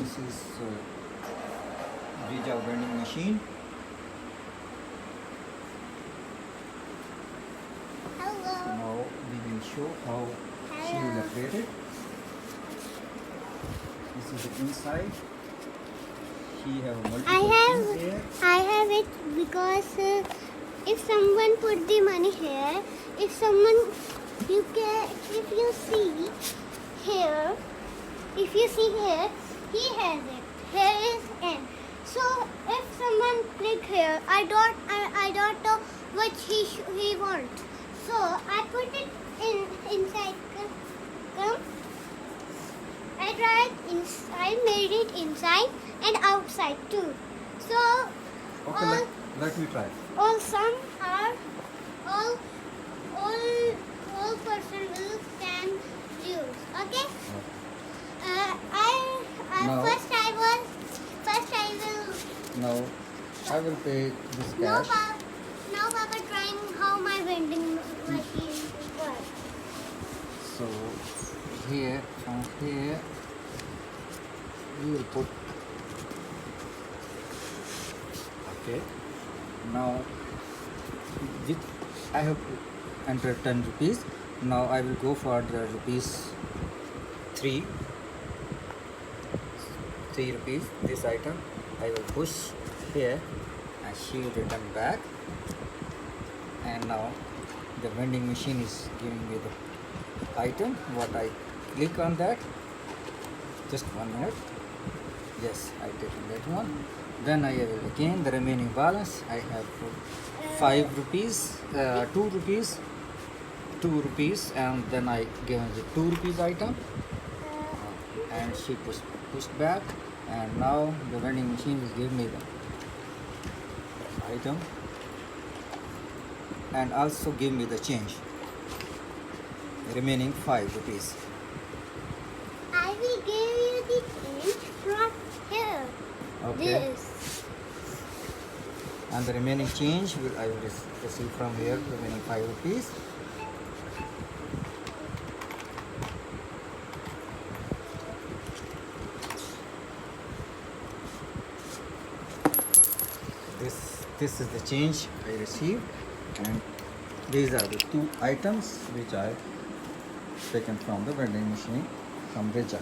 This is Rija vending machine. Hello. Now we will show how she will operate it. This is the inside. She have multiple things here. I have it because if someone put the money here, if you see here, he has it. Here is N. So if someone click here, I don't know what he wants. So I put it inside. Come. I made it inside and outside too. So Okay, let me try. all person will can use. Okay. Now- First I will. Now I will pay this Now cash. Papa trying how my vending machine works. So here, from here, we will put. Okay. Now, I have entered 10 rupees. Now I will go for the rupees 3. 3 rupees. This item I will push here, and she will return back. And now the vending machine is giving me the item. What I click on that, just 1 minute. Yes, I taken that one. Then I will again the remaining balance. I have 5 rupees, 2 rupees, 2 rupees, and then I give the 2 rupees item, and she pushed back, and now the vending machine is giving me the item, and also give me the change, remaining 5 rupees. I will give you the change from here. Okay. This. And the remaining change I will receive from here, remaining 5 rupees. This is the change I received, and these are the 2 items which I taken from the vending machine from Rija.